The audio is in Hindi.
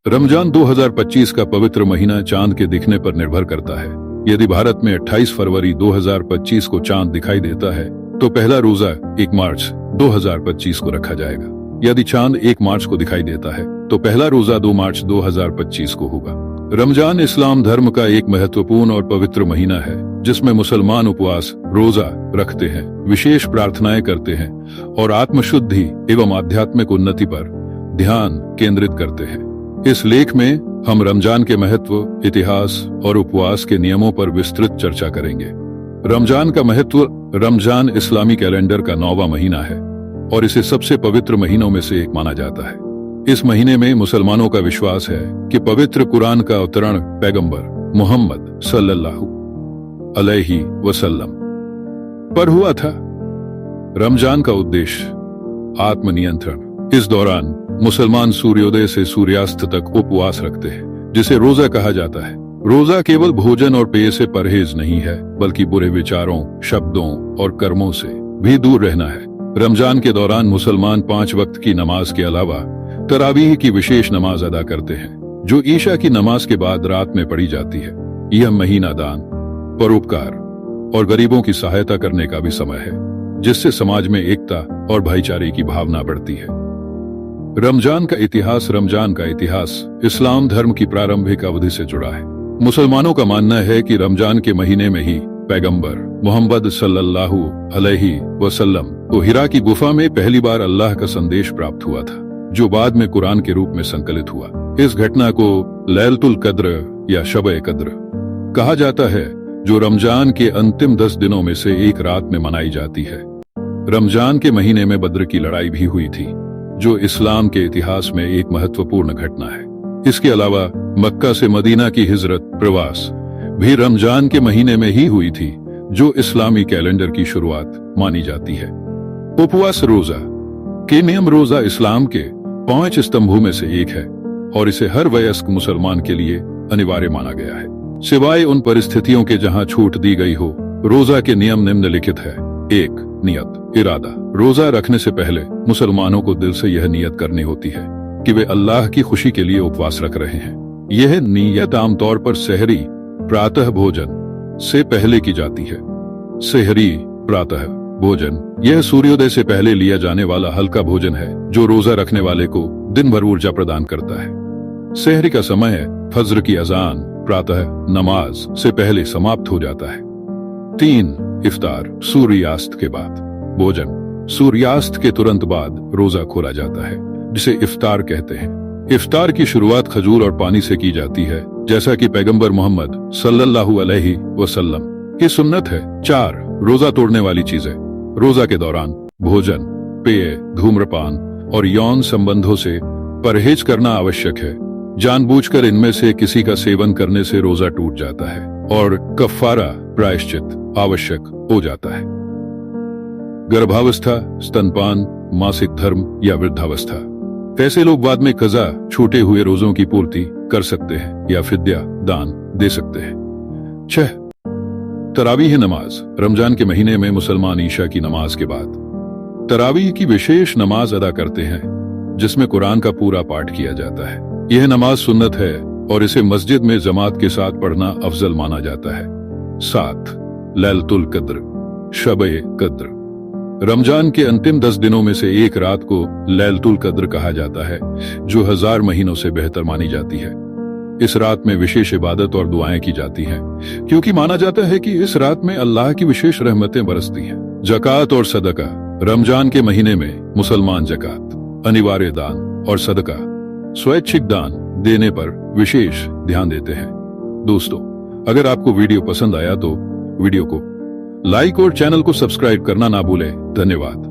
रमजान 2025 का पवित्र महीना चांद के दिखने पर निर्भर करता है। यदि भारत में 28 फरवरी 2025 को चांद दिखाई देता है तो पहला रोजा 1 मार्च 2025 को रखा जाएगा। यदि चांद 1 मार्च को दिखाई देता है तो पहला रोजा 2 मार्च 2025 को होगा। रमजान इस्लाम धर्म का एक महत्वपूर्ण और पवित्र महीना है जिसमें मुसलमान उपवास रोजा रखते हैं, विशेष प्रार्थनाएं करते हैं और आत्मशुद्धि एवं आध्यात्मिक उन्नति पर ध्यान केंद्रित करते हैं। इस लेख में हम रमजान के महत्व, इतिहास और उपवास के नियमों पर विस्तृत चर्चा करेंगे। रमजान का महत्व। रमजान इस्लामी कैलेंडर का 9वां महीना है और इसे सबसे पवित्र महीनों में से एक माना जाता है। इस महीने में मुसलमानों का विश्वास है कि पवित्र कुरान का अवतरण पैगंबर मोहम्मद सल्लल्लाहु अलैहि वसल्लम पर हुआ था। रमजान का उद्देश्य आत्मनियंत्रण। इस दौरान मुसलमान सूर्योदय से सूर्यास्त तक उपवास रखते हैं, जिसे रोजा कहा जाता है। रोजा केवल भोजन और पेय से परहेज नहीं है, बल्कि बुरे विचारों, शब्दों और कर्मों से भी दूर रहना है। रमजान के दौरान मुसलमान 5 वक्त की नमाज के अलावा तरावीह की विशेष नमाज अदा करते हैं, जो ईशा की नमाज के बाद रात में पढ़ी जाती है। यह महीना दान, परोपकार और गरीबों की सहायता करने का भी समय है, जिससे समाज में एकता और भाईचारे की भावना बढ़ती है। रमजान का इतिहास। रमजान का इतिहास इस्लाम धर्म की प्रारंभिक अवधि से जुड़ा है। मुसलमानों का मानना है कि रमजान के महीने में ही पैगंबर मोहम्मद सल्लल्लाहु अलैहि वसल्लम को हिरा की गुफा में पहली बार अल्लाह का संदेश प्राप्त हुआ था, जो बाद में कुरान के रूप में संकलित हुआ। इस घटना को लैलतुल कद्र या शब-ए कद्र कहा जाता है, जो रमजान के अंतिम 10 दिनों में से एक रात में मनाई जाती है। रमजान के महीने में बद्र की लड़ाई भी हुई थी, जो इस्लाम के इतिहास में एक महत्वपूर्ण घटना है। इसके अलावा मक्का से मदीना की हिजरत, प्रवास भी रमजान के महीने में ही हुई थी, जो इस्लामी कैलेंडर की शुरुआत मानी जाती है। उपवास रोजा के नियम। रोजा इस्लाम के 5 स्तंभों में से एक है और इसे हर वयस्क मुसलमान के लिए अनिवार्य माना गया है, सिवाय उन परिस्थितियों के जहां छूट दी गई हो। रोजा के नियम निम्नलिखित है। 1. नियत, इरादा। रोजा रखने से पहले मुसलमानों को दिल से यह नियत करनी होती है कि वे अल्लाह की खुशी के लिए उपवास रख रहे हैं। यह नियत आमतौर पर सहरी प्रातः भोजन से पहले की जाती है। सहरी प्रातः भोजन यह सूर्योदय से पहले लिया जाने वाला हल्का भोजन है, जो रोजा रखने वाले को दिन भर ऊर्जा प्रदान करता है। सहरी का समय है फज्र की अजान प्रातः नमाज से पहले समाप्त हो जाता है। 3. इफ्तार, सूर्यास्त के बाद भोजन। सूर्यास्त के तुरंत बाद रोजा खोला जाता है, जिसे इफ्तार कहते हैं। इफ्तार की शुरुआत खजूर और पानी से की जाती है, जैसा कि पैगंबर मोहम्मद सल्लल्लाहु अलैहि वसल्लम की सुन्नत है। 4. रोजा तोड़ने वाली चीजें। रोजा के दौरान भोजन, पेय, धूम्रपान और यौन संबंधों से परहेज करना आवश्यक है। जानबूझकर इनमें से किसी का सेवन करने से रोजा टूट जाता है और कफ्फारा प्रायश्चित आवश्यक हो जाता है। गर्भावस्था, स्तनपान, मासिक धर्म या वृद्धावस्था। ऐसे लोग बाद में कज़ा छूटे हुए रोजों की पूर्ति कर सकते हैं या फिद्या दान दे सकते हैं। 6. तरावीह नमाज। रमजान के महीने में मुसलमान ईशा की नमाज के बाद तरावीह की विशेष नमाज अदा करते हैं, जिसमें कुरान का पूरा पाठ किया जाता है। यह नमाज सुन्नत है और इसे मस्जिद में जमात के साथ पढ़ना अफजल माना जाता है। 7. लैलतुल कद्र, शब-ए कद्र। रमजान के अंतिम 10 दिनों में से एक रात को लैलतुल कद्र कहा जाता है, जो 1000 महीनों से बेहतर मानी जाती है। इस रात में विशेष इबादत और दुआएं की जाती हैं, क्योंकि माना जाता है कि इस रात में अल्लाह की विशेष रहमतें बरसती हैं। जकात और सदका। रमजान के महीने में मुसलमान जकात, अनिवार्य दान और सदका, स्वैच्छिक दान देने पर विशेष ध्यान देते हैं। दोस्तों, अगर आपको वीडियो पसंद आया तो वीडियो को लाइक और चैनल को सब्सक्राइब करना ना भूलें। धन्यवाद।